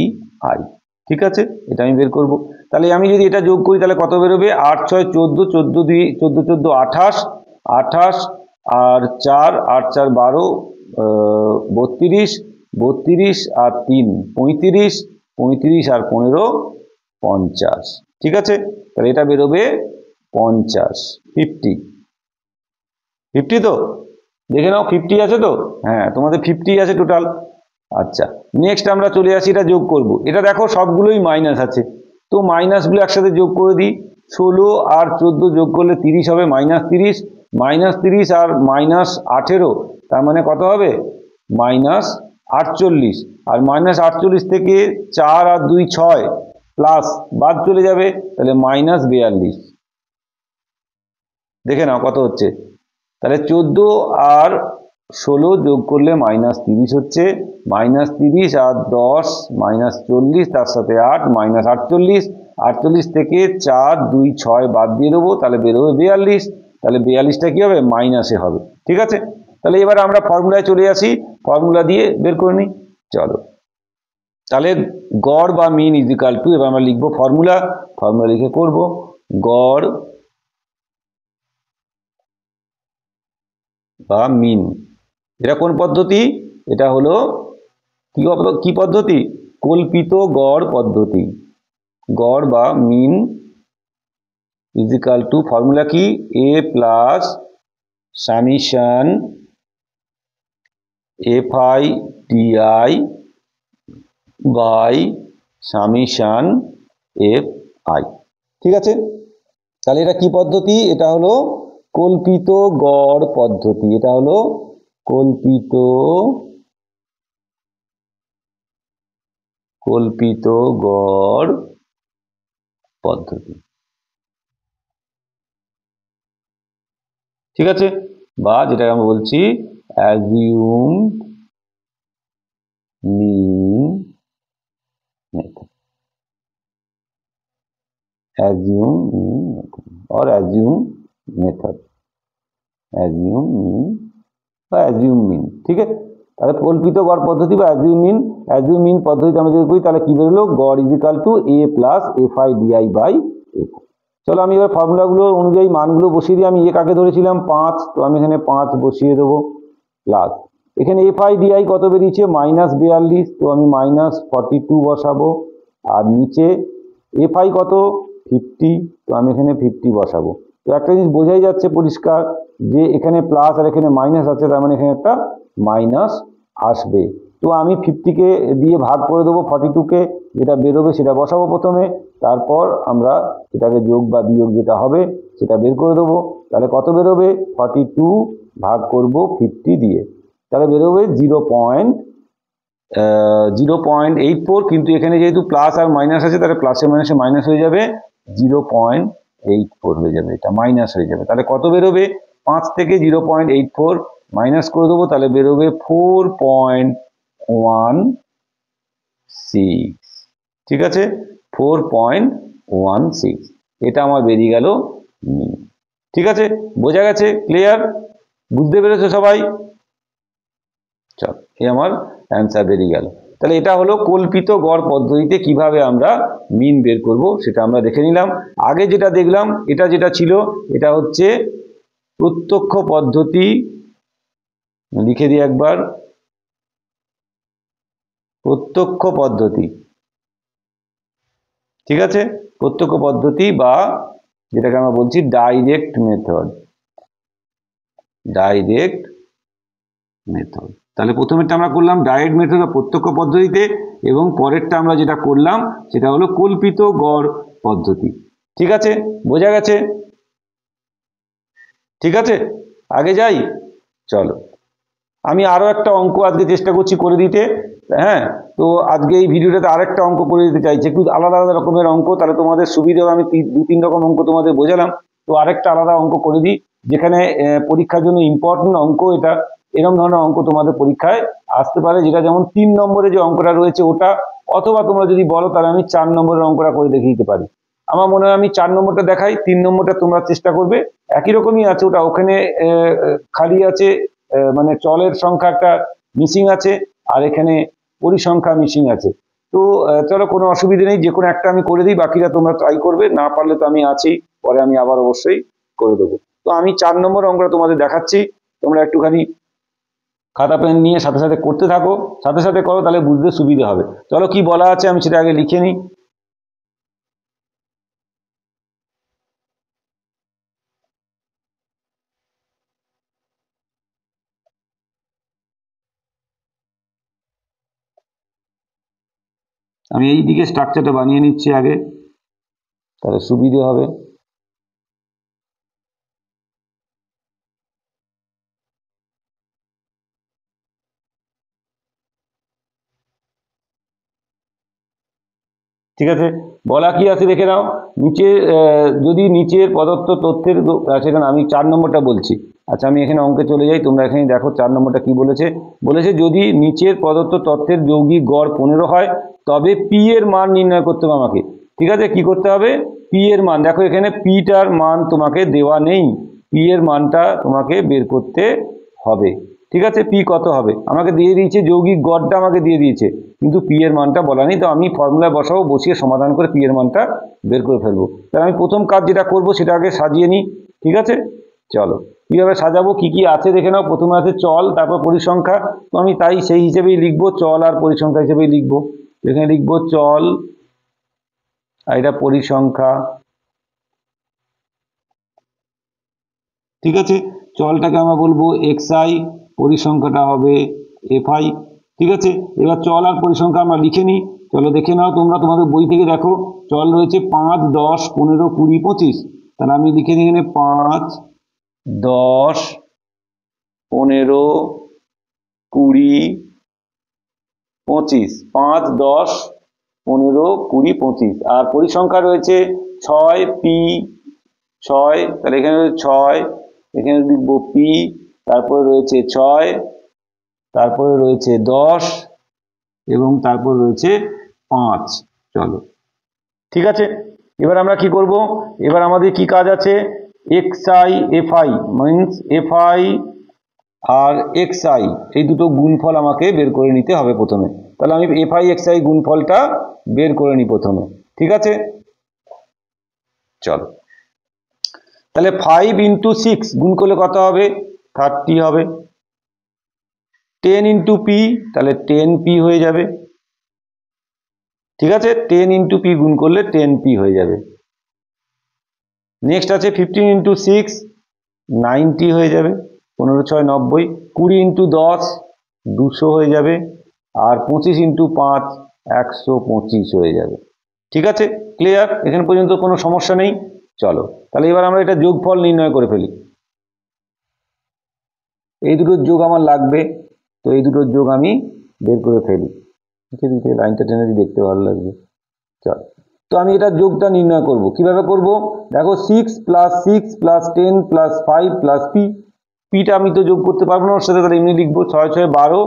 আই। ঠিক আছে, এটা আমি বের করব। তাহলে আমি যদি এটা যোগ করি তাহলে কত বেরোবে? 8 6 14, 14 2 14 14 28, 28 আর 4 8 4 12, 32, 32 আর 3 35, 35 আর 15 50। ঠিক আছে, তাহলে এটা বেরোবে 50, 50। 50 তো? দেখে নাও 50 আছে তো? হ্যাঁ, তোমাদের 50 আছে টোটাল। আচ্ছা, নেক্সট আমরা চলে আসি, এটা যোগ করব। এটা দেখো সবগুলোই মাইনাস আছে, তো মাইনাসগুলো একসাথে যোগ করে দিই। 16 আর 14 যোগ করলে 30 হবে, -30, -30 আর -18, তার মানে কত হবে? -48। আর -48 থেকে 4 আর 2 6 প্লাস বাদ চলে যাবে, তাহলে -42। দেখে নাও কত হচ্ছে। তাহলে 14 আর 16 যোগ করলে -30 হচ্ছে, -30 আর 10 -40, তার সাথে 8 -48, 48 থেকে 4 2 6 বাদ দিয়ে দেবো, তাহলে বেরোবে 42। তাহলে 42টা কি হবে? মাইনাসে হবে। ঠিক আছে, তাহলে এবার আমরা ফর্মুলায় চলে আসি, ফর্মুলা দিয়ে বের করে নিই। চলো, তাহলে গড় বা মিন ইজিক্যাল টু, এবার আমরা লিখবো ফর্মুলা লিখে করব গড় বা মিন। এটা কোন পদ্ধতি? এটা হলো কি পদ্ধতি? কল্পিত গড় পদ্ধতি। গড় বা মিন ইজিক্যাল টু, ফর্মুলা কি? A plus summation F I T I by summation F I. ঠিক আছে, তাহলে এটা কি পদ্ধতি? এটা হলো কল্পিত গড় পদ্ধতি। এটা হলো কল্পিত গড় পদ্ধতি। ঠিক আছে, বা যেটা আমরা বলছি assumed mean method, assumed mean method or assumed method, assumed mean বা assumed mean। ঠিক আছে, তাহলে কল্পিত গড় পদ্ধতি বা assumed mean পদ্ধতিতে আমরা যদি করি তাহলে কি বেরোলো? গড় equal to a plus F I DI by f. চলো আমি এবার ফর্মুলাগুলো অনুযায়ী মানগুলো বসিয়ে দিই। আমি এ কাকে ধরেছিলাম? 5, তো আমি এখানে 5 বসিয়ে দেবো, প্লাস এখানে এফ আই ডিআই কত বেরিয়েছে? -42, তো আমি -42 বসাবো। আর নিচে এফ আই কত? 50, তো আমি এখানে 50 বসাবো। তো একটা জিনিস বোঝাই যাচ্ছে পরিষ্কার, যে এখানে প্লাস আর এখানে মাইনাস আছে, তার মানে এখানে একটা মাইনাস আসবে। তো আমি 50কে দিয়ে ভাগ করে দেবো 42কে, যেটা বেরোবে সেটা বসাবো প্রথমে, তারপর আমরা এটাকে যোগ বা বিয়োগ যেটা হবে সেটা বের করে দেবো। তাহলে কত বেরোবে? 42 ভাগ করব 50 দিয়ে, তাহলে বেরোবে 0.84, কিন্তু এখানে যেহেতু প্লাস আর মাইনাস আছে তাহলে প্লাসে মাইনাসে মাইনাস হয়ে যাবে, 0.84 হয়ে যাবে, এটা মাইনাস হয়ে যাবে। তাহলে কত বেরোবে? 5 থেকে 0.84 মাইনাস করে দেবো, তাহলে বেরোবে 4.16। ঠিক আছে, 4.16, এটা আমার বেরিয়ে গেল মিন। ঠিক আছে, বোঝা গেছে? ক্লিয়ার? বুঝতে পেরেছো সবাই? চল, এই আমার অ্যান্সার বেরিয়ে গেল। তাহলে এটা হলো কল্পিত গড় পদ্ধতিতে কিভাবে আমরা মিন বের করব সেটা আমরা দেখে নিলাম। আগে যেটা দেখলাম, এটা যেটা ছিল এটা হচ্ছে প্রত্যক্ষ পদ্ধতি, লিখে দিই একবার, প্রত্যক্ষ পদ্ধতি। ঠিক আছে, প্রত্যক্ষ পদ্ধতি বা যেটাকে আমরা বলছি ডাইরেক্ট মেথড, ডাইরেক্ট মেথড। তাহলে প্রথমেরটা আমরা করলাম ডাইরেক্ট মেথড বা প্রত্যক্ষ পদ্ধতিতে, এবং পরেরটা আমরা যেটা করলাম সেটা হলো কল্পিত গড় পদ্ধতি। ঠিক আছে, বোঝা গেছে? ঠিক আছে, আগে যাই, চলো। আমি আরো একটা অঙ্ক আজকে চেষ্টা করছি করে দিতে। হ্যাঁ, তো আজকে এই ভিডিওটাতে আরেকটা অঙ্ক করে দিতে চাইছি, একটু আলাদা আলাদা রকমের অঙ্ক, তাহলে তোমাদের সুবিধা হবে। আমি 2-3 রকম অঙ্ক তোমাদের বোঝালাম, তো আরেকটা আলাদা অঙ্ক করে দিই যেখানে পরীক্ষার জন্য ইম্পর্টেন্ট অঙ্ক এটা। এরকম ধরনের অঙ্ক তোমাদের পরীক্ষায় আসতে পারে, যেটা যেমন 3 নম্বরে যে অঙ্কটা রয়েছে ওটা, অথবা তোমরা যদি বলো তাহলে আমি 4 নম্বরের অঙ্কটা করে দেখিয়ে দিতে পারি। আমার মনে হয় আমি 4 নম্বরটা দেখাই, 3 নম্বরটা তোমরা চেষ্টা করবে। একই রকমই আছে ওটা, ওখানে খালি আছে, মানে চলের সংখ্যা একটা মিসিং আছে, আর এখানে পরিসংখ্যা মিসিং আছে। তো চলো, কোনো অসুবিধা নেই, যে কোনো একটা আমি করে দিই, বাকিটা তোমরা ট্রাই করবে, না পারলে তো আমি আছি, পরে আমি আবার অবশ্যই করে দেবো। তো আমি 4 নম্বর অঙ্কটা তোমাদের দেখাচ্ছি, তোমরা একটুখানি খাতা পেন নিয়ে সাথে সাথে করতে থাকো, সাথে সাথে করো, তাহলে বুঝতে সুবিধা হবে। চলো, কি বলা আছে আমি সেটা আগে লিখে নিই। আমি এই দিকে স্ট্রাকচারটা বানিয়ে নিচ্ছি আগে, তাহলে সুবিধে হবে। ঠিক আছে, বলা কি আছে দেখে নাও। নিচে যদি নিচের প্রদত্ত তথ্যের, সেখানে আমি 4 নম্বরটা বলছি। আচ্ছা, আমি এখানে অঙ্কে চলে যাই, তোমরা এখানে দেখো 4 নম্বরটা কি বলেছে। বলেছে যদি নিচের প্রদত্ত তথ্যের যৌগিক গড় 15 হয় তবে পি এর মান নির্ণয় করতে হবে আমাকে। ঠিক আছে, কি করতে হবে? পি এর মান, দেখো এখানে পিটার মান তোমাকে দেওয়া নেই, পি এর মানটা তোমাকে বের করতে হবে। ঠিক আছে, পি কত হবে আমাকে দিয়ে দিয়েছে, যৌগিক গড়টা আমাকে দিয়ে দিয়েছে, কিন্তু পি এর মানটা বলা নেই। তো আমি ফর্মুলায় বসাবো, বসিয়ে সমাধান করে পি এর মানটা বের করে ফেলবো। তাহলে আমি প্রথম কাজ যেটা করব সেটা আগে সাজিয়ে নিই। ঠিক আছে, চলো কিভাবে সাজাবো, কি কি আছে দেখে নাও। প্রথমে আছে চল, তারপর পরিসংখ্যা, তো আমি তাই সেই হিসেবেই লিখবো, চল আর পরিসংখ্যা হিসেবেই লিখবো। এখানে লিখবো চল আর এটা পরিসংখ্যা। ঠিক আছে, চলটাকে আমরা বলবো এক্স আই, পরিসংখ্যাটা হবে এফ আই। ঠিক আছে, এবার চল আর পরিসংখ্যা আমরা লিখে নিই। চলো দেখে নাও তোমরা, তোমাদের বই থেকে দেখো চল রয়েছে 5, 10, 15, 20, 25। তাহলে আমি লিখে নিই এখানে 5, 10, 15, 20, 25। 5, 10, 15, 20, 25। আর পরিসংখ্যা রয়েছে 6 পি 6, তাহলে এখানে 6, এখানে লিখবো পি, তারপরে রয়েছে 6, তারপরে রয়েছে 10, এবং তারপর রয়েছে 5। চলো, ঠিক আছে, এবার আমরা কি করব, এবার আমাদের কি কাজ আছে, x i f i means f I আর এক্স আই, এই দুটো গুণফল আমাকে বের করে নিতে হবে প্রথমে। তাহলে আমি এফ আই এক্স আই গুণফলটা বের করে নিই প্রথমে। ঠিক আছে, চলো, তাহলে 5 × 6 গুণ করলে কত হবে? 30 হবে। 10 × পি, তাহলে 10p হয়ে যাবে। ঠিক আছে, 10 × পি গুণ করলে 10p হয়ে যাবে। নেক্সট আছে 15 × 6, 90 হয়ে যাবে, 15 ছয় 90, 20 ইন্টু 10 200 হয়ে যাবে, আর 25 ইন্টু 5 125 হয়ে যাবে। ঠিক আছে, ক্লিয়ার? এখানে পর্যন্ত কোনো সমস্যা নেই। চলো তাহলে এবার আমরা এটা যোগফল নির্ণয় করে ফেলি। এই দুটোর যোগ আমার লাগবে, তো এই দুটোর যোগ আমি বের করে ফেলি। লাইনটা টেনে দেখতে ভালো লাগবে। চল, তো আমি এটা যোগটা নির্ণয় করব। কিভাবে করব? দেখো 6 plus 6 plus 10 plus 5 plus P, পিটা আমি তো যোগ করতে পারবো না ওর সাথে, তাহলে এমনি লিখবো 6 6 12,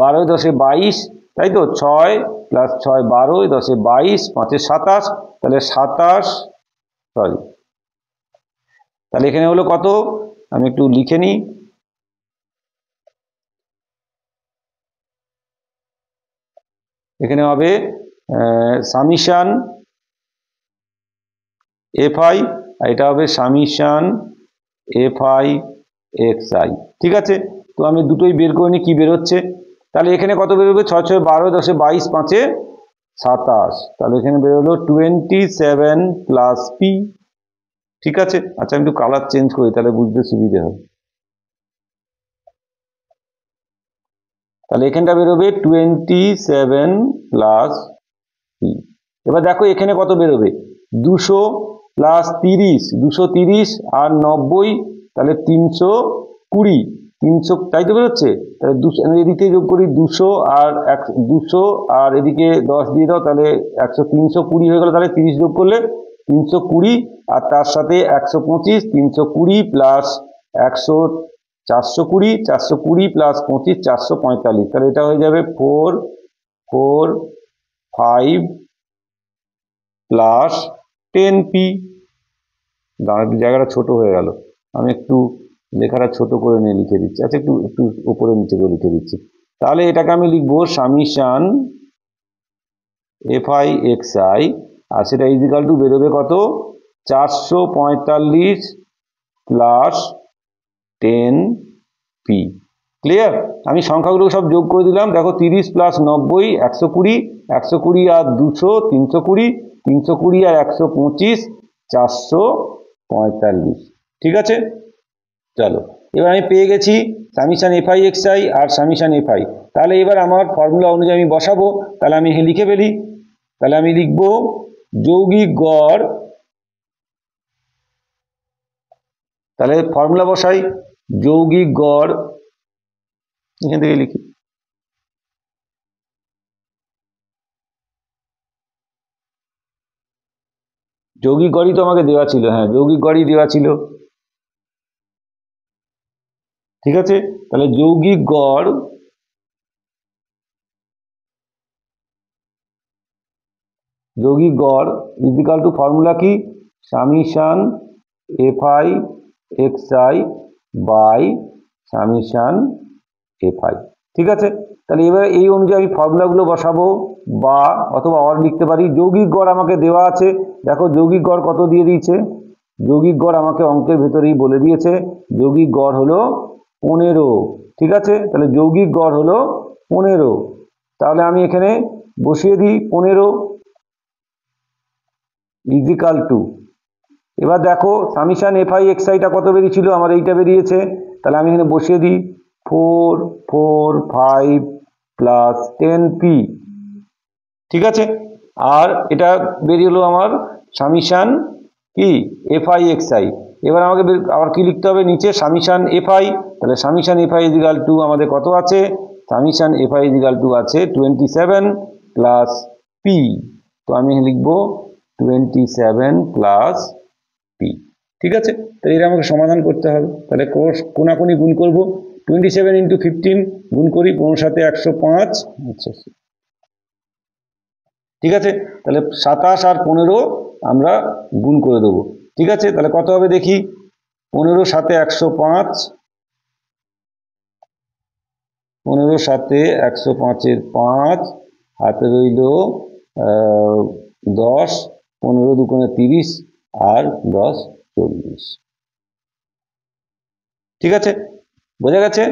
12 10 22, তাই তো 6 প্লাস 6 12, 10 22, 5 27, তাহলে 27, সরি তাহলে এখানে হলো কত, আমি একটু লিখে নিই। এখানে হবে সামিশান এফ আই, আর এটা হবে সামিশান এফ আই এক্স আই। ঠিক আছে, তো আমি দুটোই বের করে নিই কি বেরোচ্ছে। তাহলে এখানে কত বেরোবে? 6 6 12, 10 22, 5 27, তাহলে এখানে বেরোলো 27 প্লাস পি। ঠিক আছে, আচ্ছা আমি একটু কালার চেঞ্জ করি তাহলে বুঝতে সুবিধে হবে। তাহলে এখানটা বেরোবে 27 প্লাস পি। এবার দেখো এখানে কত বেরোবে? 200 প্লাস 30, 230 আর 90, তাহলে 320, 300, তাই তো বেরোচ্ছে। তাহলে 200 এদিকে যোগ করি, 200 আর 200 আর এদিকে 10 দিয়ে দাও, তাহলে 100, 320 হয়ে গেল। তাহলে 30 যোগ করলে 320, আর তার সাথে 125, 320 প্লাস 100 420, 420 প্লাস 25 445, তাহলে এটা হয়ে যাবে 4 4 5 প্লাস 10p। জায়গাটা ছোট হয়ে গেল, আমি একটু লেখাটা ছোট করে নিয়ে লিখে দিচ্ছি। আচ্ছা একটু একটু উপরে নিচে করে লিখে দিচ্ছি। তাহলে এটাকে আমি লিখবো সামিশান এফ আই এক্স আই, আর সেটা ইজিক্যাল টু বেরোবে কত? 445 প্লাস 10p। ক্লিয়ার? আমি সংখ্যাগুলো সব যোগ করে দিলাম। দেখো 30 প্লাস 90 120, 120 আর 200 320, 320 আর 125 445। ঠিক আছে, চলো এবার আমি পেয়ে গেছি summation F I x I আর সামিশান এফ আই। তাহলে এবার আমার ফর্মুলা অনুযায়ী আমি বসাবো। তাহলে আমি লিখে ফেলি। তাহলে আমি লিখবো যৌগিক গড়, তাহলে ফর্মুলা বসাই, যৌগিক গড়, এখান থেকে লিখি, যৌগিক গড়ই তো আমাকে দেওয়া ছিল। হ্যাঁ, যৌগিক গড়ই দেওয়া ছিল। ঠিক আছে, তাহলে যৌগিক গড় ইজিক্যাল টু ফর্মুলা কি? Summation F I x I by summation F I. ঠিক আছে, তাহলে এবার এই অনুযায়ী আমি ফর্মুলাগুলো বসাবো, বা অথবা অর লিখতে পারি। যৌগিক গড় আমাকে দেওয়া আছে, দেখো যৌগিক গড় কত দিয়ে দিয়েছে। যৌগিক গড় আমাকে অঙ্কের ভেতরেই বলে দিয়েছে, যৌগিক গড় হলো 15। ঠিক আছে, তাহলে যৌগিক গড় হলো 15। তাহলে আমি এখানে বসিয়ে দিই 15 ইজিক্যাল টু, এবার দেখো সামিশান এফ আই এক্স আইটা কত বেরিয়েছিল, আমার এইটা বেরিয়েছে। তাহলে আমি এখানে বসিয়ে দিই 4 4 5 প্লাস 10p। ঠিক আছে, আর এটা বেরিয়ে হলো আমার সামিশান কি এফ আই এক্স আই। এবার আমাকে আবার কি লিখতে হবে নিচে? সামিশান এফ আই। তাহলে সামিশান এফ আই ইজিক্যাল টু আমাদের কত আছে? সামিশান এফ আই ইজিক্যাল টু আছে 27 প্লাস পি। তো আমি লিখবো 27 প্লাস পি। ঠিক আছে, তাহলে এটা আমাকে সমাধান করতে হবে। তাহলে কোনাকুনি গুণ করব, 27 ইন্টু 15 গুণ করি, 15 সাথে 105। আচ্ছা ঠিক আছে, তাহলে 27 আর 15 আমরা গুণ করে দেবো। ঠিক আছে, তাহলে কত হবে দেখি? 15 সাথে 105, 15 সাথে 105-এর 5, হাতে রইল 10, 15 দুগুণে 30 আর 10 40। ঠিক আছে, বোঝা গেছে?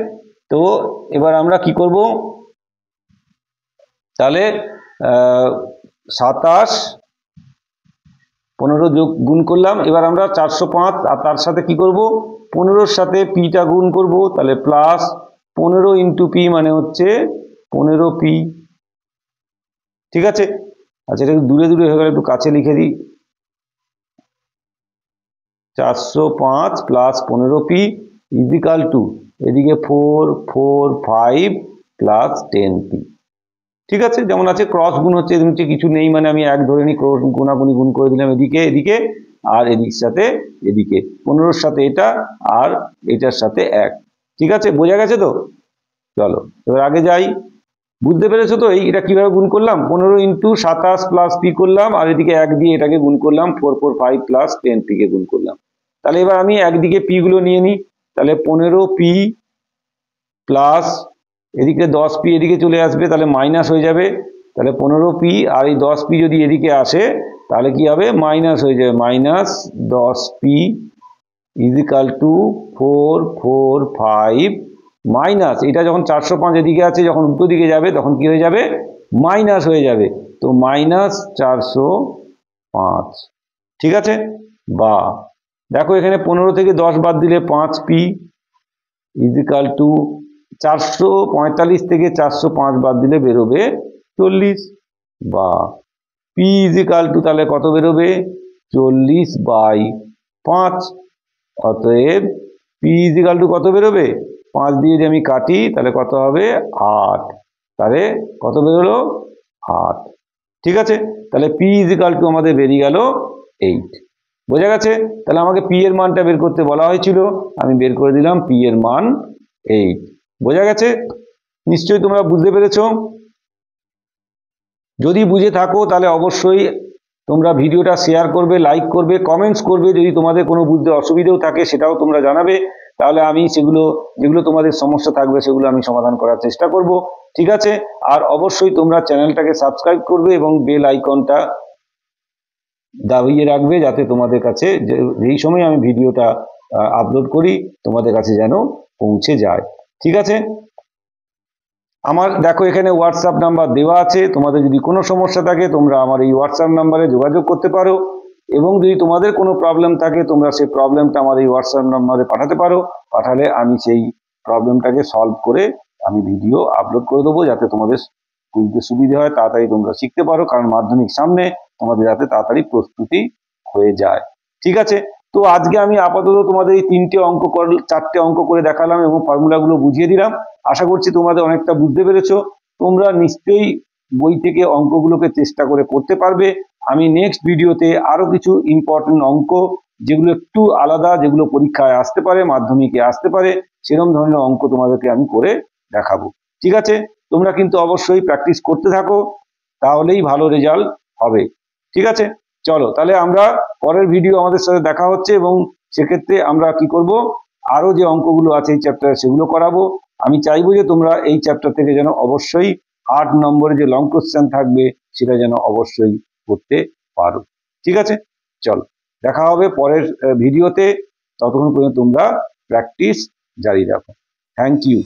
তো এবার আমরা কি করব? তাহলে 27 15 যোগ গুণ করলাম। এবার আমরা 405 আর তার সাথে কি করব? 15-র সাথে পিটা গুণ করব, তাহলে প্লাস 15 ইন্টু পি মানে হচ্ছে 15p। ঠিক আছে, আচ্ছা এটা দূরে দূরে হয়ে গেল, একটু কাছে লিখে দিই। 405 প্লাস 15p ইজিক্যাল টু এদিকে 4 4 5 প্লাস 10p। ঠিক আছে, যেমন আছে ক্রস গুণ হচ্ছে, এদিকে হচ্ছে কিছু নেই মানে আমি এক ধরে নিই, ক্রস গুণাগুণি গুণ করে দিলাম এদিকে এদিকে, আর এদিক সাথে এদিকে 15-র সাথে এটা আর এটার সাথে 1। ঠিক আছে, বোঝা গেছে তো? চলো এবার আগে যাই। বুঝতে পেরেছো তো এটা কিভাবে গুণ করলাম? 15 ইন্টু 27 প্লাস পি করলাম, আর এদিকে 1 দিয়ে এটাকে গুণ করলাম, 4 4 5 প্লাস 10p কে গুণ করলাম। তাহলে এবার আমি একদিকে পি গুলো নিয়ে নিই, তাহলে 15p প্লাস এদিকে 10p এদিকে চলে আসবে, তাহলে মাইনাস হয়ে যাবে, তাহলে 15p আর এই 10p যদি এদিকে আসে তাহলে কি হবে? মাইনাস হয়ে যাবে, minus 10p is equal two 4 4 5 minus এটা যখন 405 এদিকে আছে, যখন উল্টো দিকে যাবে তখন কি হয়ে যাবে? মাইনাস হয়ে যাবে, তো মাইনাস 405। ঠিক আছে, বা দেখো এখানে 15 থেকে 10 বাদ দিলে 5p ইজিক্যাল টু 445 থেকে 405 বাদ দিলে বেরোবে 40, বা পি ইজিক্যাল টু তাহলে কত বেরোবে? 40/5। অতএব পি ইজিক্যাল টু কত বেরোবে? 5 দিয়ে যদি আমি কাটি তাহলে কত হবে? 8। তাহলে কত বেরোলো? 8। ঠিক আছে, তাহলে পি ইজিক্যাল টু আমাদের বেরিয়ে গেল 8। বোঝা গেছে? তাহলে আমাকে পি এর মানটা বের করতে বলা হয়েছিল, আমি বের করে দিলাম পি এর মান 8। বোঝা গেছে? নিশ্চয়ই তোমরা বুঝতে পেরেছো। যদি বুঝে থাকো তাহলে অবশ্যই তোমরা ভিডিওটা শেয়ার করবে, লাইক করবে, কমেন্টস করবে। যদি তোমাদের কোনো বুঝতে অসুবিধেও থাকে সেটাও তোমরা জানাবে, তাহলে আমি সেগুলো যেগুলো তোমাদের সমস্যা থাকবে সেগুলো আমি সমাধান করার চেষ্টা করব। ঠিক আছে, আর অবশ্যই তোমরা চ্যানেলটাকে সাবস্ক্রাইব করবে এবং বেল আইকনটা দাবিয়ে রাখবে, যাতে তোমাদের কাছে যেই সময় আমি ভিডিওটা আপলোড করি তোমাদের কাছে যেন পৌঁছে যায়। ঠিক আছে, আমার দেখো এখানে হোয়াটসঅ্যাপ নাম্বার দেওয়া আছে, তোমাদের যদি কোনো সমস্যা থাকে তোমরা আমার এই হোয়াটসঅ্যাপ নাম্বারে যোগাযোগ করতে পারো, এবং যদি তোমাদের কোনো প্রবলেম থাকে তোমরা সেই প্রবলেমটা আমার এই হোয়াটসঅ্যাপ নাম্বারে পাঠাতে পারো। পাঠালে আমি সেই প্রবলেমটাকে সলভ করে আমি ভিডিও আপলোড করে দেবো, যাতে তোমাদের বুঝতে সুবিধে হয়, তাড়াতাড়ি তোমরা শিখতে পারো, কারণ মাধ্যমিক সামনে, তোমাদের যাতে তাড়াতাড়ি প্রস্তুতি হয়ে যায়। ঠিক আছে, তো আজকে আমি আপাতত তোমাদের এই 4টে অঙ্ক করে দেখালাম এবং ফর্মুলাগুলো বুঝিয়ে দিলাম। আশা করছি তোমাদের অনেকটা বুঝতে পেরেছো। তোমরা নিশ্চয়ই বই থেকে অঙ্কগুলোকে চেষ্টা করে করতে পারবে। আমি নেক্সট ভিডিওতে আরো কিছু ইম্পর্টেন্ট অঙ্ক, যেগুলো একটু আলাদা, যেগুলো পরীক্ষায় আসতে পারে, মাধ্যমিকে আসতে পারে, সেরকম ধরনের অঙ্ক তোমাদেরকে আমি করে দেখাবো। ঠিক আছে, তোমরা কিন্তু অবশ্যই প্র্যাকটিস করতে থাকো, তাহলেই ভালো রেজাল্ট হবে। ঠিক আছে, চলো তাহলে আমরা পরের ভিডিও আমাদের সাথে দেখা হচ্ছে, এবং সেক্ষেত্রে আমরা কি করব, আরো যে অঙ্কগুলো আছে এই চ্যাপ্টারে সেগুলো করাবো। আমি চাইবো যে তোমরা এই চ্যাপ্টার থেকে যেন অবশ্যই 8 নম্বরে যে লং কোশ্চেন থাকবে সেটা যেন অবশ্যই করতে পারো। ঠিক আছে, চলো দেখা হবে পরের ভিডিওতে। ততক্ষণ পর্যন্ত তোমরা প্র্যাকটিস জারি রাখো। Thank you.